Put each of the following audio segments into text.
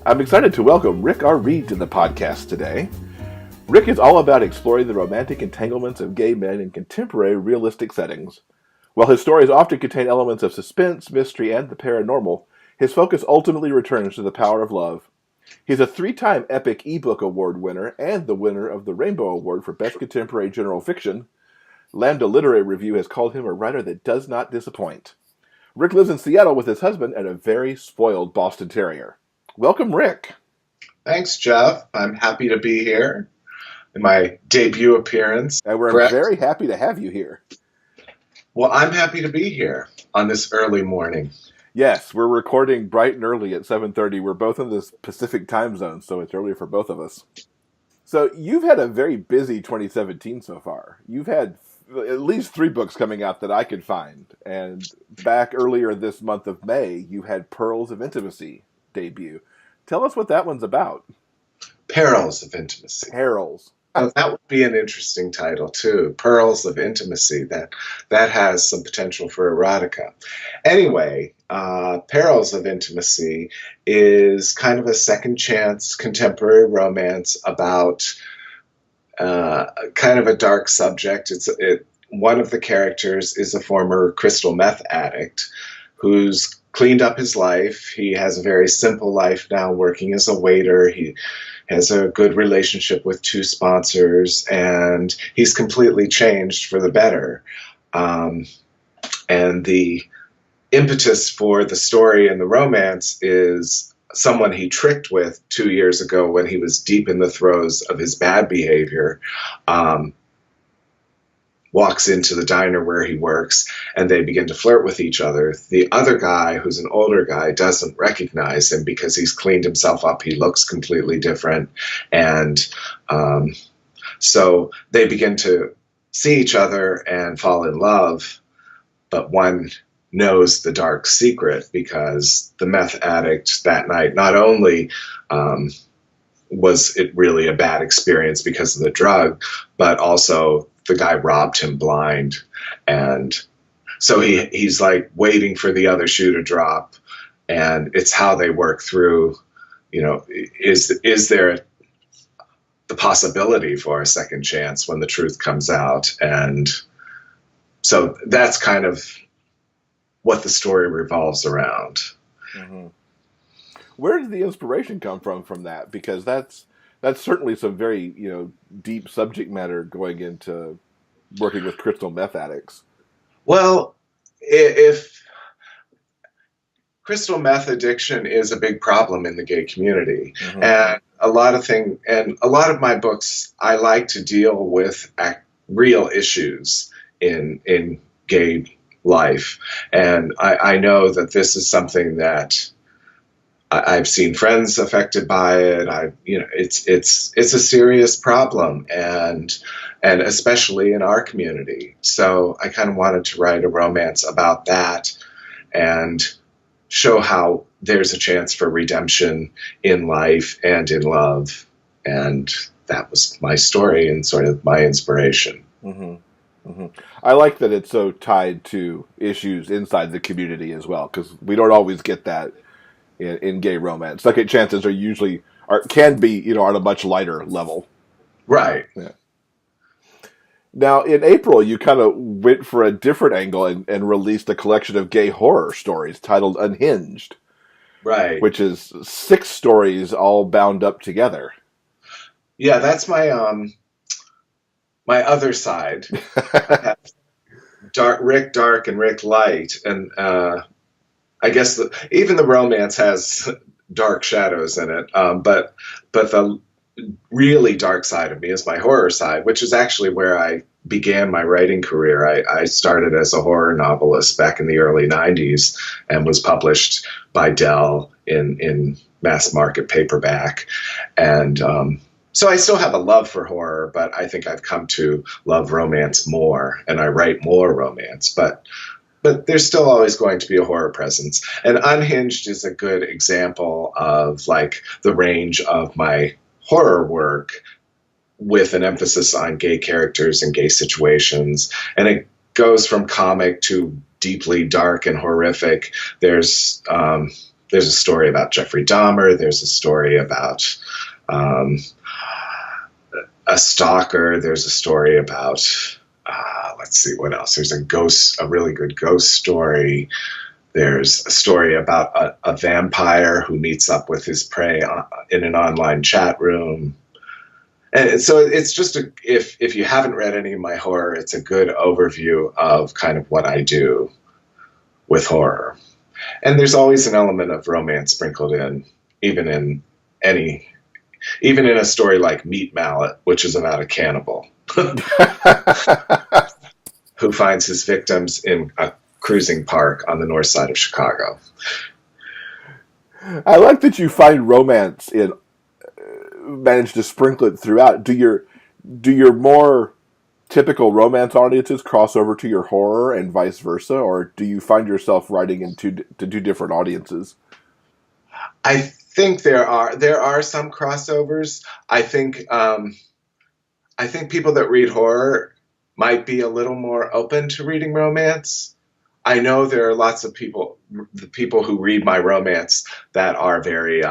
I'm excited to welcome Rick R. Reed to the podcast today. Rick is all about exploring the romantic entanglements of gay men in contemporary realistic settings. While his stories often contain elements of suspense, mystery, and the paranormal, his focus ultimately returns to the power of love. He's a 3-time Epic ebook award winner and the winner of the Rainbow Award for Best Contemporary General Fiction. Lambda Literary Review has called him a writer that does not disappoint. Rick lives in Seattle with his husband and a very spoiled Boston Terrier. Welcome, Rick. Thanks, Jeff. I'm happy to be here in my debut appearance. And we're very happy to have you here. Well, I'm happy to be here on this early morning. Yes, we're recording bright and early at 7:30. We're both in this Pacific time zone, so it's early for both of us. So you've had a very busy 2017 so far. You've had at least 3 books coming out that I could find. And back earlier this month of May, you had Perils of Intimacy debut. Tell us what that one's about. Perils of Intimacy. Perils. Oh, that would be an interesting title, too. Perils of Intimacy. That has some potential for erotica. Anyway, Perils of Intimacy is kind of a second chance contemporary romance about kind of a dark subject. One of the characters is a former crystal meth addict who's cleaned up his life. He has a very simple life now, working as a waiter. He has a good relationship with 2 sponsors, and he's completely changed for the better. And the impetus for the story and the romance is someone he tricked with 2 years ago when he was deep in the throes of his bad behavior, walks into the diner where he works, and they begin to flirt with each other. The other guy, who's an older guy, doesn't recognize him because he's cleaned himself up. He looks completely different. And so they begin to see each other and fall in love, but one knows the dark secret because the meth addict that night not only was it really a bad experience because of the drug, but also the guy robbed him blind. And so he's like waiting for the other shoe to drop, and it's how they work through, is there the possibility for a second chance when the truth comes out? And so that's kind of what the story revolves around. Mm-hmm. Where did the inspiration come from that? Because that's certainly some very, deep subject matter going into working with crystal meth addicts. Well, if crystal meth addiction is a big problem in the gay community, mm-hmm. and a lot of my books, I like to deal with real issues in gay life, and I know that this is something that I've seen friends affected by it. It's a serious problem, and especially in our community. So I kind of wanted to write a romance about that and show how there's a chance for redemption in life and in love. And that was my story and sort of my inspiration. Mm-hmm. Mm-hmm. I like that it's so tied to issues inside the community as well, because we don't always get that in gay romance. Second chances can be on a much lighter level. Right. Yeah. Now, in April, you kind of went for a different angle and released a collection of gay horror stories titled Unhinged. Right. Which is 6 stories all bound up together. Yeah, that's my my other side. I have Rick Dark and Rick Light, and I guess even the romance has dark shadows in it, but the really dark side of me is my horror side, which is actually where I began my writing career. I started as a horror novelist back in the early 90s and was published by Dell in mass market paperback. And so I still have a love for horror, but I think I've come to love romance more, and I write more romance. But there's still always going to be a horror presence. And Unhinged is a good example of like the range of my horror work with an emphasis on gay characters and gay situations. And it goes from comic to deeply dark and horrific. There's there's a story about Jeffrey Dahmer. There's a story about a stalker. There's a story about, let's see what else. There's a really good ghost story. There's a story about a vampire who meets up with his prey in an online chat room. And so it's just if you haven't read any of my horror, it's a good overview of kind of what I do with horror. And there's always an element of romance sprinkled in, even in a story like Meat Mallet, which is about a cannibal who finds his victims in a cruising park on the north side of Chicago. I like that you find romance in, manage to sprinkle it throughout. Do your more typical romance audiences cross over to your horror and vice versa, or do you find yourself writing to two different audiences? I think there are some crossovers. I think people that read horror might be a little more open to reading romance. I know there are lots of people, the people who read my romance, that are very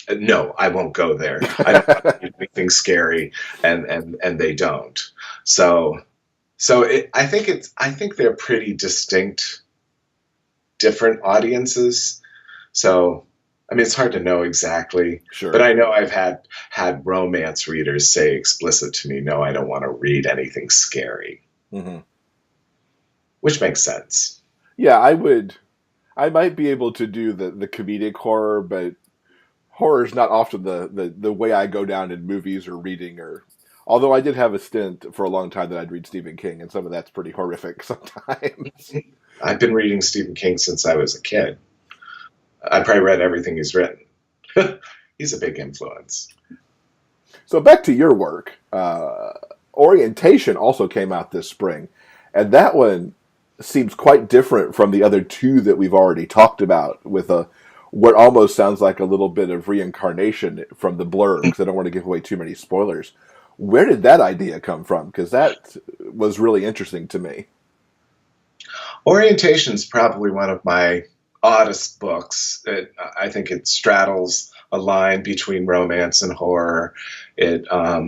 no, I won't go there. I don't want to read anything scary, and they don't. So I think they're pretty distinct, different audiences. So, I mean, it's hard to know exactly. Sure. But I know I've had romance readers say explicit to me, no, I don't want to read anything scary. Mm-hmm. Which makes sense. Yeah, I might be able to do the comedic horror, but horror is not often the way I go down in movies or reading. Although I did have a stint for a long time that I'd read Stephen King, and some of that's pretty horrific sometimes. I've been reading Stephen King since I was a kid. I probably read everything he's written. He's a big influence. So back to your work. Orientation also came out this spring, and that one seems quite different from the other two that we've already talked about, with what almost sounds like a little bit of reincarnation from the blurb, because I don't want to give away too many spoilers. Where did that idea come from? Because that was really interesting to me. Orientation is probably one of my oddest books. I think it straddles a line between romance and horror. Not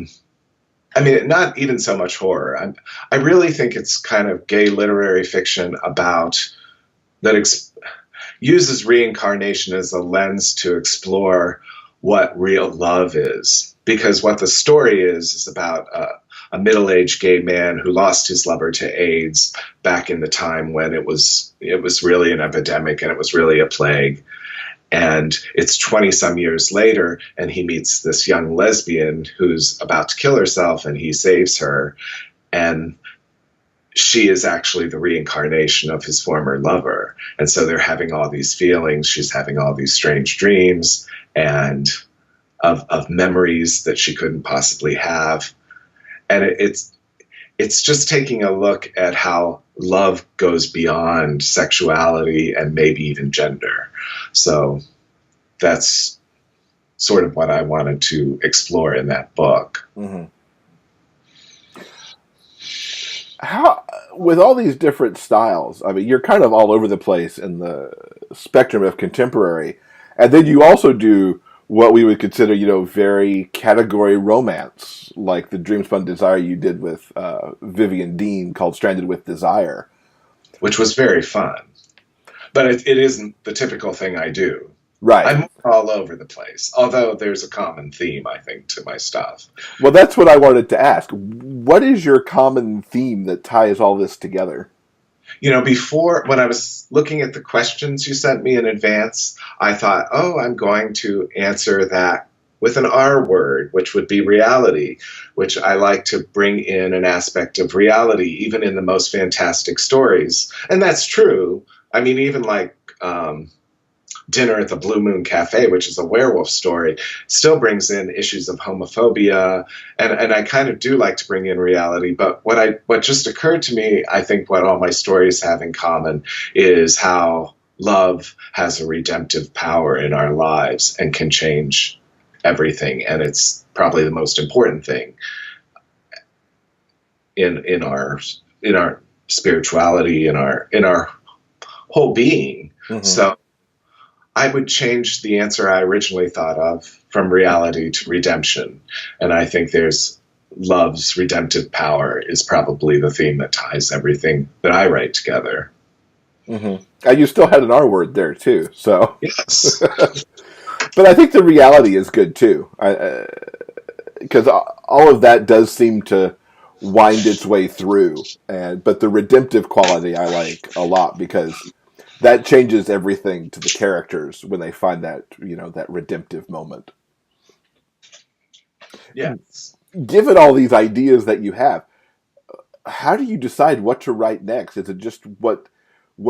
even so much horror. I really think it's kind of gay literary fiction uses reincarnation as a lens to explore what real love is. Because what the story is about a middle-aged gay man who lost his lover to AIDS back in the time when it was really an epidemic and it was really a plague. And it's 20-some years later, and he meets this young lesbian who's about to kill herself, and he saves her. And she is actually the reincarnation of his former lover. And so they're having all these feelings. She's having all these strange dreams and of memories that she couldn't possibly have. And it's just taking a look at how love goes beyond sexuality and maybe even gender. So that's sort of what I wanted to explore in that book. Mm-hmm. How, with all these different styles, I mean, you're kind of all over the place in the spectrum of contemporary, and then you also do what we would consider, very category romance, like the Dream Spun Desire you did with Vivian Dean, called Stranded with Desire. Which was very fun. But it isn't the typical thing I do. Right. I'm all over the place, although there's a common theme, I think, to my stuff. Well, that's what I wanted to ask. What is your common theme that ties all this together? Before, when I was looking at the questions you sent me in advance, I thought, I'm going to answer that with an R word, which would be reality, which I like to bring in an aspect of reality, even in the most fantastic stories. And that's true. I mean, even like Dinner at the Blue Moon Cafe, which is a werewolf story, still brings in issues of homophobia, and I kind of do like to bring in reality. But what just occurred to me, I think what all my stories have in common is how love has a redemptive power in our lives and can change everything, and it's probably the most important thing in our spirituality, in our whole being. Mm-hmm. So I would change the answer I originally thought of from reality to redemption. And I think there's love's redemptive power is probably the theme that ties everything that I write together. Mm-hmm. And you still had an R word there too, so. Yes. But I think the reality is good too, because all of that does seem to wind its way through, but the redemptive quality I like a lot because that changes everything to the characters when they find that that redemptive moment. Yes. Given all these ideas that you have, how do you decide what to write next? Is it just what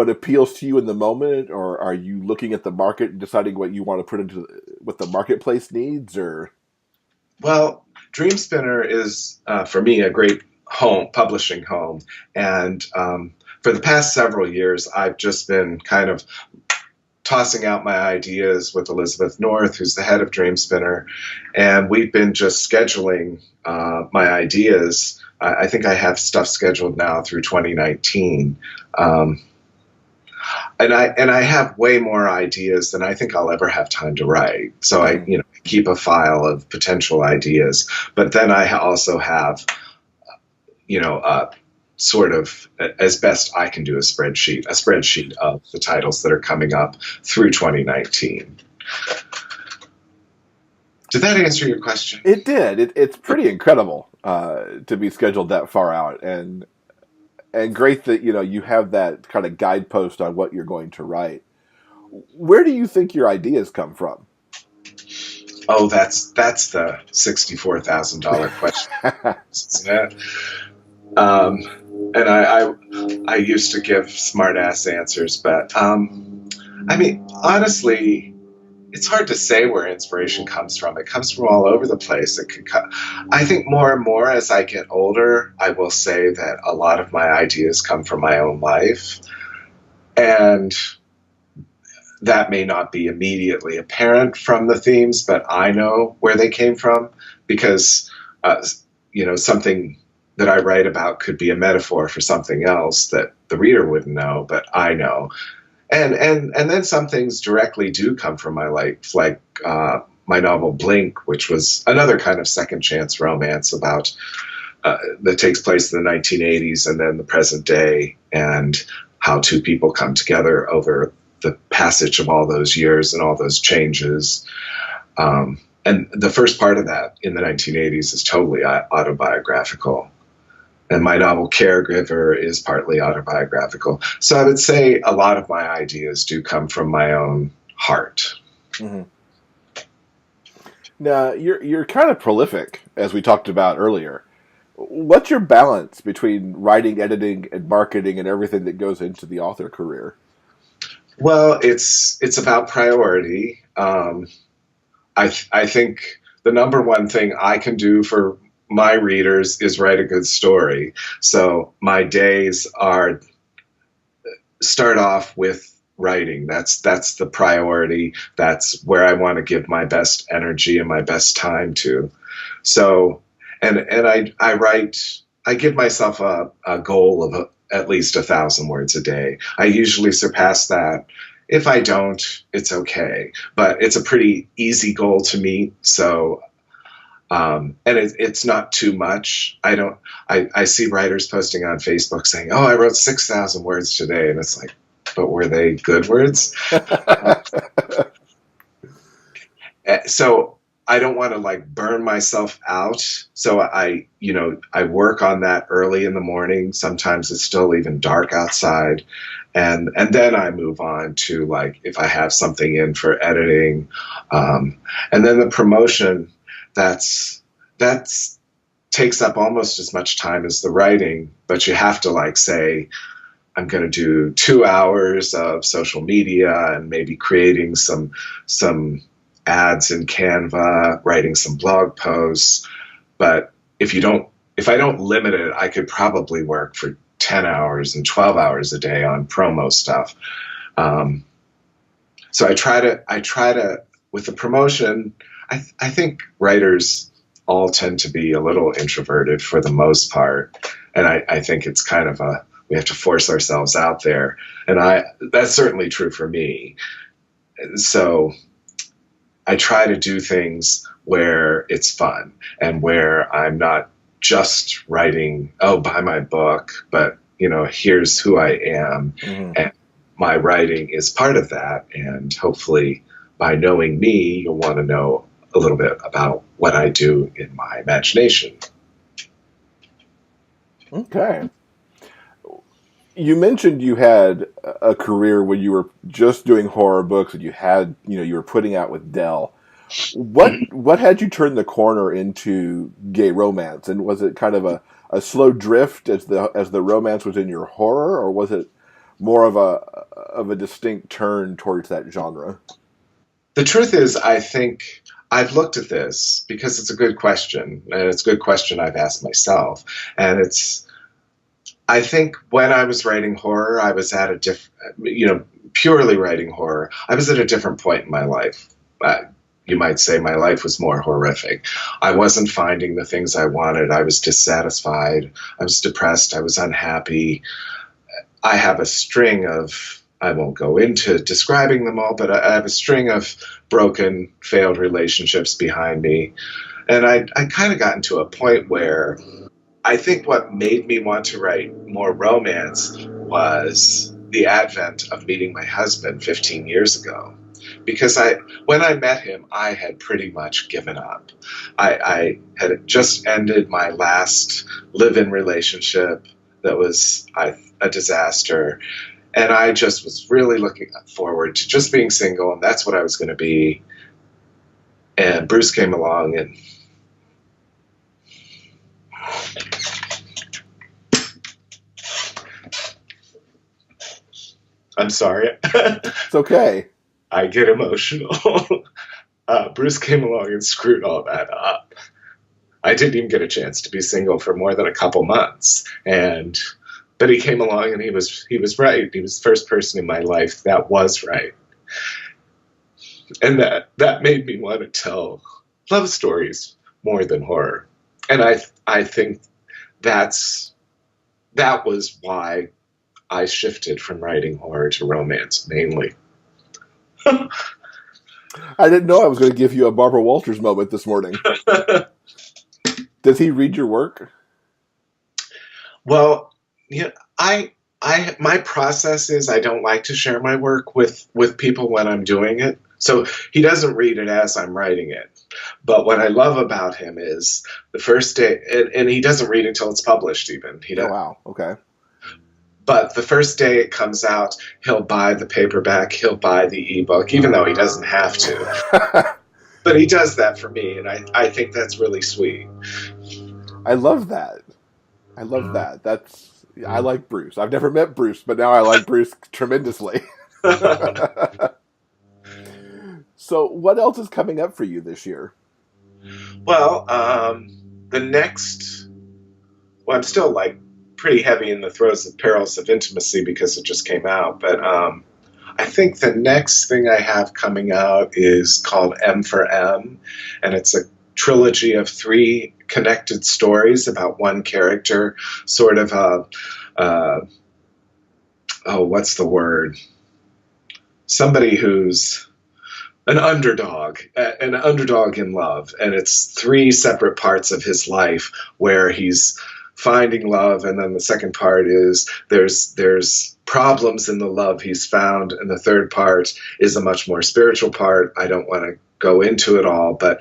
appeals to you in the moment, or are you looking at the market and deciding what you want to put into what the marketplace needs? Or Well, Dream Spinner is, for me, a great publishing home. And for the past several years, I've just been kind of tossing out my ideas with Elizabeth North, who's the head of Dream Spinner. And we've been just scheduling my ideas. I think I have stuff scheduled now through 2019. And I have way more ideas than I think I'll ever have time to write. So I keep a file of potential ideas, but then I also have sort of, as best I can do, a spreadsheet of the titles that are coming up through 2019. Did that answer your question? it did. It's pretty incredible to be scheduled that far out, and great that you have that kind of guidepost on what you're going to write. Where do you think your ideas come from? Oh, that's the $64,000 question, isn't it? And I used to give smart-ass answers, but I mean, honestly, it's hard to say where inspiration comes from. It comes from all over the place. I think more and more as I get older, I will say that a lot of my ideas come from my own life, and that may not be immediately apparent from the themes, but I know where they came from because something that I write about could be a metaphor for something else that the reader wouldn't know, but I know. And then some things directly do come from my life, like my novel Blink, which was another kind of second chance romance about that takes place in the 1980s and then the present day, and how two people come together over the passage of all those years and all those changes. And the first part of that in the 1980s is totally autobiographical. And my novel Caregiver is partly autobiographical. So I would say a lot of my ideas do come from my own heart. Mm-hmm. Now, you're kind of prolific, as we talked about earlier. What's your balance between writing, editing, and marketing and everything that goes into the author career? Well, it's about priority. I think the number one thing I can do for my readers is write a good story. So my days start off with writing. That's the priority. That's where I want to give my best energy and my best time to. So, and I write. I give myself a goal of at least 1,000 words a day. I usually surpass that. If I don't, it's okay. But it's a pretty easy goal to meet. So. And it's not too much. I see writers posting on Facebook saying, "Oh, I wrote 6,000 words today," and it's like, but were they good words? So I don't want to burn myself out. So I work on that early in the morning. Sometimes it's still even dark outside. And then I move on to if I have something in for editing, and then the promotion, that's takes up almost as much time as the writing, but you have to say, I'm going to do 2 hours of social media and maybe creating some ads in Canva, writing some blog posts. But if I don't limit it, I could probably work for 10 hours and 12 hours a day on promo stuff. So I try to, with the promotion, I think writers all tend to be a little introverted for the most part. And I think it's kind of we have to force ourselves out there. And that's certainly true for me. So I try to do things where it's fun and where I'm not just writing, oh, buy my book, but, here's who I am. Hmm. And my writing is part of that. And hopefully by knowing me, you'll want to know a little bit about what I do in my imagination. Okay. You mentioned you had a career when you were just doing horror books, and you were putting out with Dell. What had you turn the corner into gay romance? And was it kind of a slow drift as the romance was in your horror, or was it more of a distinct turn towards that genre? The truth is, I think I've looked at this because it's a good question, and it's a good question I've asked myself. And I think when I was writing horror, I was at a purely writing horror, I was at a different point in my life. You might say my life was more horrific. I wasn't finding the things I wanted. I was dissatisfied. I was depressed. I was unhappy. I have a string of, I won't go into describing them all, but I have a string of broken, failed relationships behind me. And I kind of gotten to a point where I think what made me want to write more romance was the advent of meeting my husband 15 years ago. Because when I met him, I had pretty much given up. I had just ended my last live-in relationship that was a disaster. And I just was really looking forward to just being single, and that's what I was going to be. And Bruce came along, and I'm sorry. It's okay. I get emotional. Bruce came along and screwed all that up. I didn't even get a chance to be single for more than a couple months, but he came along and he was right. He was the first person in my life that was right, and that made me want to tell love stories more than horror. And I think that was why I shifted from writing horror to romance mainly. I didn't know I was going to give you a Barbara Walters moment this morning. Does he read your work? Well, my process is I don't like to share my work with people when I'm doing it. So he doesn't read it as I'm writing it. But what I love about him is the first day, and he doesn't read until it's published even. He doesn't. Oh, wow. Okay. But the first day it comes out, he'll buy the paperback, he'll buy the ebook, even though he doesn't have to. But he does that for me, and I think that's really sweet. I love that. I like Bruce. I've never met Bruce, but now I like Bruce tremendously. So what else is coming up for you this year? Well, I'm still pretty heavy in the throes of Perils of Intimacy because it just came out, but I think the next thing I have coming out is called M for M, and it's a trilogy of 3 connected stories about one character, sort of what's the word? Somebody who's an underdog in love, and it's 3 separate parts of his life where he's finding love, and then the second part is there's problems in the love he's found, and the third part is a much more spiritual part. I don't want to go into it all, but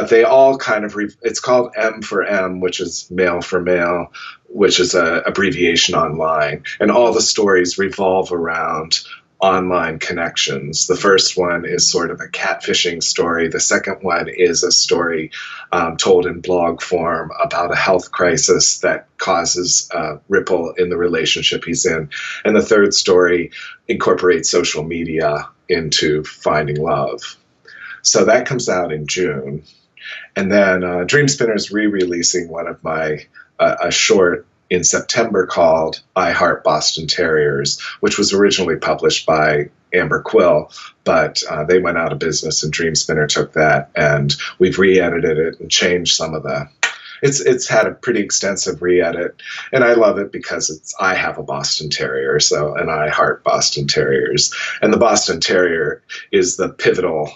they all kind of it's called M for M, which is male for male, which is a abbreviation online, and all the stories revolve around online connections. The first one is sort of a catfishing story. The second one is a story told in blog form about a health crisis that causes a ripple in the relationship he's in. And the third story incorporates social media into finding love. So that comes out in June. And then Dream Spinner's re-releasing one of my, a short in September called I Heart Boston Terriers, which was originally published by Amber Quill, but they went out of business and Dream Spinner took that, and we've re-edited it and changed some of the It's had a pretty extensive re-edit, and I love it because I have a Boston Terrier, and I heart Boston Terriers, and the Boston Terrier is the pivotal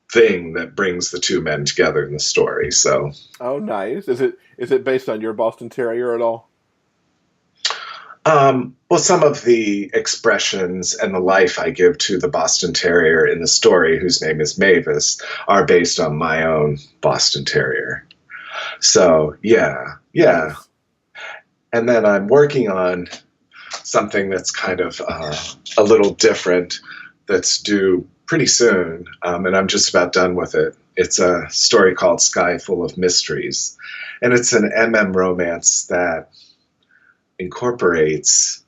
thing that brings the two men together in the story. So, oh, nice. Is it based on your Boston Terrier at all? Well, some of the expressions and the life I give to the Boston Terrier in the story, whose name is Mavis, are based on my own Boston Terrier. So, yeah. Nice. And then I'm working on something that's kind of a little different, that's due pretty soon, and I'm just about done with it. It's a story called Sky Full of Mysteries, and it's an romance that incorporates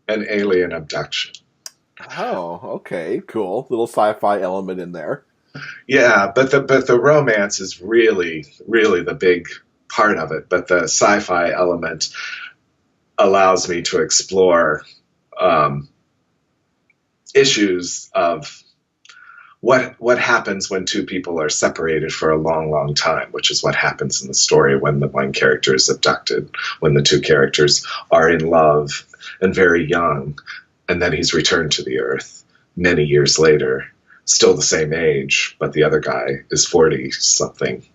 an alien abduction. Oh, okay, cool. Little sci-fi element in there. Yeah, but the romance is really, really the big part of it. But the sci-fi element allows me to explore issues of what happens when two people are separated for a long, long time, which is what happens in the story when the one character is abducted, when the two characters are in love and very young, and then he's returned to the earth many years later, still the same age, but the other guy is 40-something,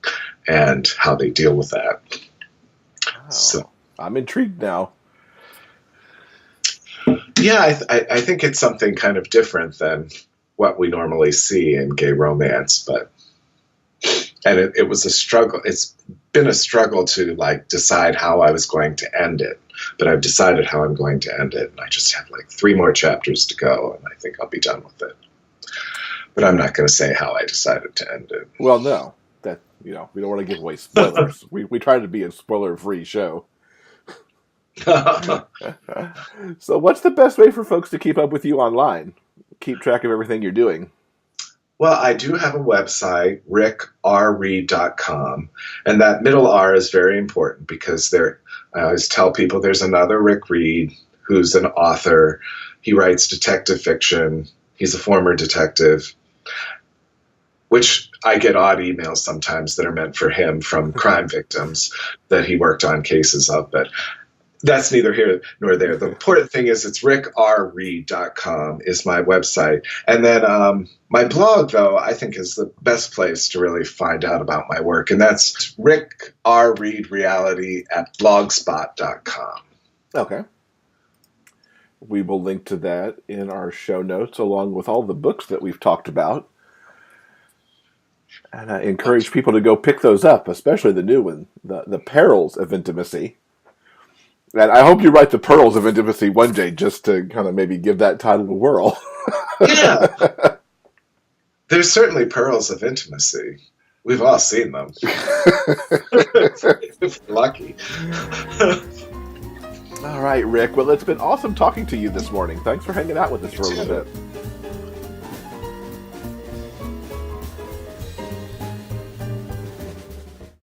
and how they deal with that. Oh, So I'm intrigued now. yeah, I think it's something kind of different than what we normally see in gay romance, and it was a struggle. It's been a struggle to decide how I was going to end it, but I've decided how I'm going to end it, and I just have 3 more chapters to go, and I think I'll be done with it. But I'm not going to say how I decided to end it. Well, no, that we don't want to give away spoilers. we try to be a spoiler-free show. So, what's the best way for folks to keep up with you online? Keep track of everything you're doing? Well, I do have a website, rickrreed.com, and that middle R is very important because I always tell people there's another Rick Reed who's an author. He writes detective fiction. He's a former detective, which I get odd emails sometimes that are meant for him from crime victims that he worked on cases of, but that's neither here nor there. The important thing is it's rickrreed.com is my website. And then my blog, though, I think is the best place to really find out about my work. And that's rickrreedreality@blogspot.com. Okay. We will link to that in our show notes along with all the books that we've talked about. And I encourage people to go pick those up, especially the new one, the Perils of Intimacy. And I hope you write the Pearls of Intimacy one day just to kind of maybe give that title a whirl. Yeah. There's certainly Pearls of Intimacy. We've all seen them. If we're lucky. All right, Rick. Well, it's been awesome talking to you this morning. Thanks for hanging out with us for a little bit.